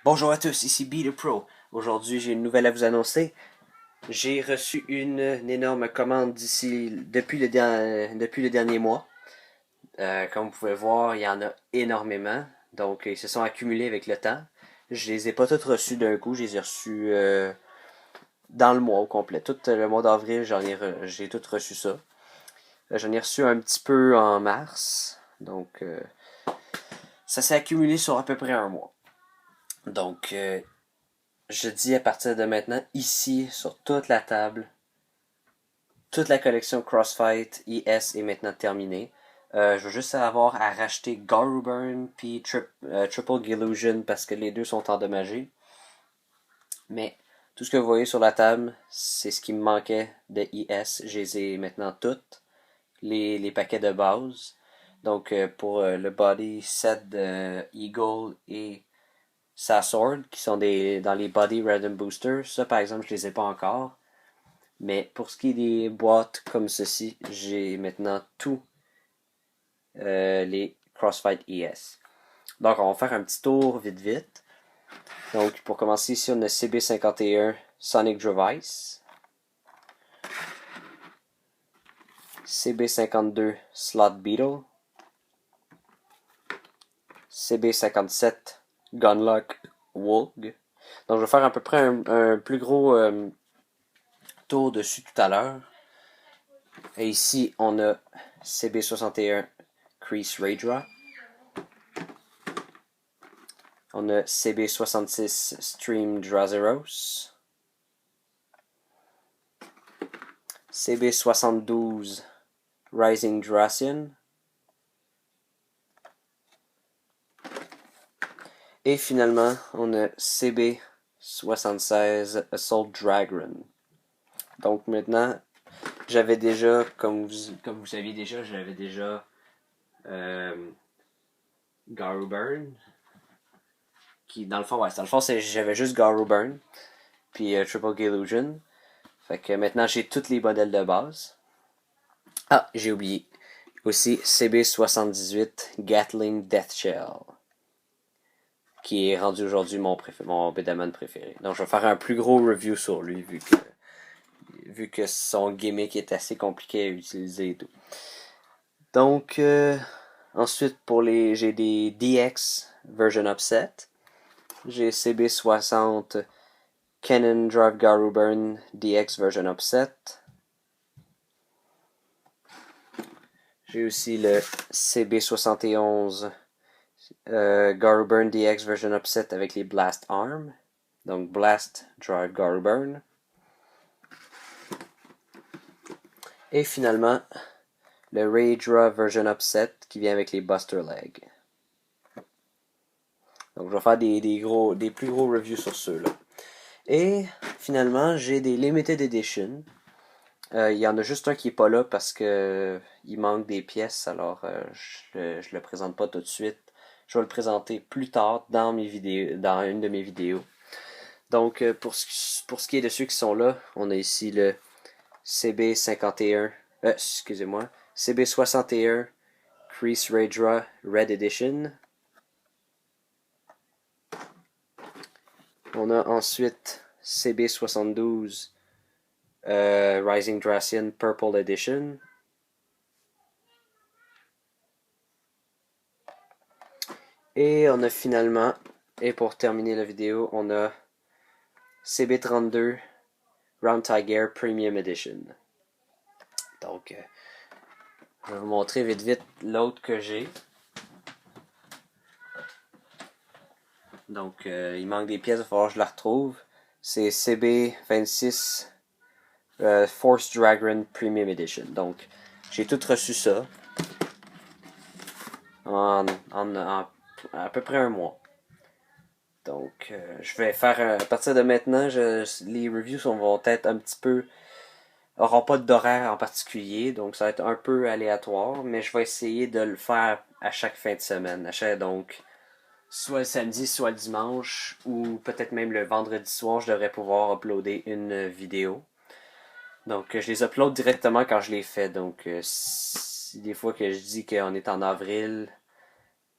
Bonjour à tous, ici Be The Pro. Aujourd'hui, j'ai une nouvelle à vous annoncer. J'ai reçu une énorme commande depuis le dernier mois. Comme vous pouvez voir, il y en a énormément. Donc, ils se sont accumulés avec le temps. Je les ai pas toutes reçues d'un coup, je les ai reçues dans le mois au complet. Tout le mois d'avril, j'ai tout reçu ça. J'en ai reçu un petit peu en mars. Donc, ça s'est accumulé sur à peu près un mois. Donc, je dis à partir de maintenant, ici, sur toute la table, toute la collection Crossfight ES est maintenant terminée. Je veux juste avoir à racheter Garuburn puis Triple Gillusion parce que les deux sont endommagés. Mais tout ce que vous voyez sur la table, c'est ce qui me manquait de ES. Je les ai maintenant toutes. Les paquets de base. Donc pour le body set de Eagle et sa sword, qui sont dans les body random boosters, ça par exemple je les ai pas encore. Mais pour ce qui est des boîtes comme ceci, j'ai maintenant tous les Crossfight ES. Donc, on va faire un petit tour vite vite. Donc, pour commencer, ici, on a CB51 Sonic Device, CB52 Slot Beetle, CB57 Gunlock Woog. Donc, je vais faire à peu près un plus gros tour dessus tout à l'heure. Et ici, on a CB61 Crease Raydra. On a CB66 Stream Drazeros, CB72 Rising Dracian, et finalement, on a CB76 Assault Dragon. Donc maintenant, j'avais déjà, comme vous saviez déjà, j'avais déjà Garuburn, qui dans le fond, j'avais juste Garuburn, puis Triple Gillusion. Fait que maintenant, j'ai tous les modèles de base. Ah, j'ai oublié. Aussi CB78 Gatling Death Shell, qui est rendu aujourd'hui mon Bedaman préféré. Donc je vais faire un plus gros review sur lui, vu que son gimmick est assez compliqué à utiliser et tout. Donc, ensuite, j'ai des DX Version Upset. J'ai CB60 Canon Drive Garuburn DX Version Upset. J'ai aussi le CB71 Garuburn DX Version Upset avec les Blast Arm. Donc Blast Drive Garuburn. Et finalement, le Raydra Version Upset qui vient avec les Buster Leg. Donc je vais faire des plus gros reviews sur ceux-là. Et finalement, j'ai des Limited Edition. Il y en a juste un qui est pas là parce que il manque des pièces, alors je le présente pas tout de suite. Je vais le présenter plus tard dans une de mes vidéos. Donc pour ce qui est de ceux qui sont là, on a ici le CB51, excusez-moi, CB61 Crease Raydra Red Edition. On a ensuite CB72 Rising Dracian Purple Edition. Et on a finalement, et pour terminer la vidéo, on a CB32 Round Tiger Premium Edition. Donc, je vais vous montrer vite vite l'autre que j'ai. Donc, il manque des pièces, il va falloir que je la retrouve. C'est CB26 Force Dragon Premium Edition. Donc, j'ai tout reçu ça en à peu près un mois. Donc, je vais faire, à partir de maintenant, les reviews vont être un petit peu, auront pas d'horaire en particulier, donc ça va être un peu aléatoire, mais je vais essayer de le faire à chaque fin de semaine. Donc, soit le samedi, soit le dimanche, ou peut-être même le vendredi soir, je devrais pouvoir uploader une vidéo. Donc, je les upload directement quand je les fais. Donc, si des fois que je dis qu'on est en avril,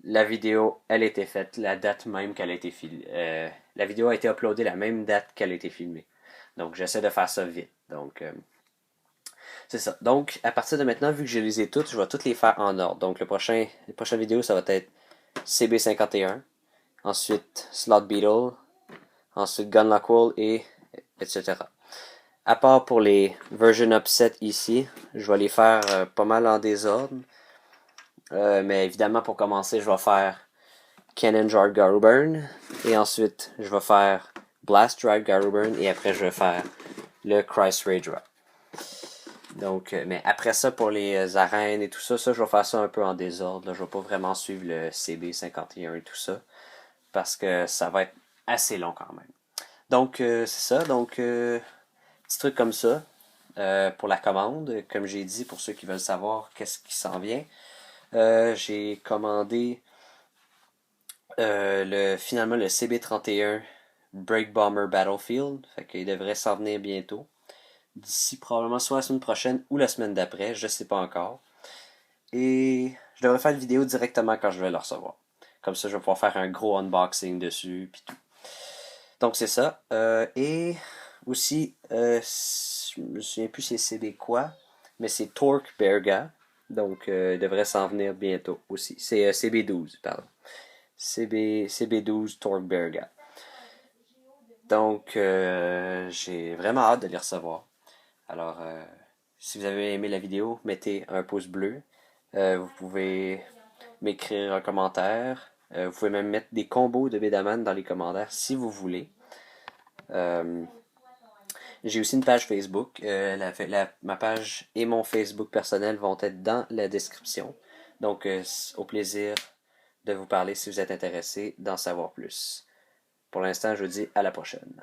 La vidéo, elle a été faite, la date même qu'elle a été filmée. La vidéo a été uploadée la même date qu'elle a été filmée. Donc, j'essaie de faire ça vite. Donc, c'est ça. Donc, à partir de maintenant, vu que je les ai toutes, je vais toutes les faire en ordre. Donc, les prochaines vidéos, ça va être CB51, ensuite Slot Beetle, ensuite Gunlockwall et etc. À part pour les version upset ici, je vais les faire pas mal en désordre. Mais évidemment, pour commencer, je vais faire Cannon Jar Garuburn. Et ensuite, je vais faire Blast Drive Garuburn. Et après, je vais faire le Christ Rage Rock. Donc, mais après ça, pour les arènes et tout ça, je vais faire ça un peu en désordre. Là. Je vais pas vraiment suivre le CB51 et tout ça. Parce que ça va être assez long quand même. Donc, c'est ça. Donc, petit truc comme ça. Pour la commande, comme j'ai dit, pour ceux qui veulent savoir qu'est-ce qui s'en vient. J'ai commandé finalement le CB31 Break Bomber Battlefield. Fait qu'il devrait s'en venir bientôt. D'ici probablement soit la semaine prochaine ou la semaine d'après, je sais pas encore. Et je devrais faire une vidéo directement quand je vais le recevoir. Comme ça, je vais pouvoir faire un gros unboxing dessus puis tout. Donc c'est ça. Et aussi, je me souviens plus c'est CB quoi, mais c'est Torque Berga. Donc il devrait s'en venir bientôt aussi. C'est CB12, pardon. CB12 Torque Berga. Donc j'ai vraiment hâte de les recevoir. Alors, si vous avez aimé la vidéo, mettez un pouce bleu. Vous pouvez m'écrire un commentaire. Vous pouvez même mettre des combos de Bedaman dans les commentaires si vous voulez. Euh, j'ai aussi une page Facebook. Ma page et mon Facebook personnel vont être dans la description. Donc, au plaisir de vous parler si vous êtes intéressé d'en savoir plus. Pour l'instant, je vous dis à la prochaine.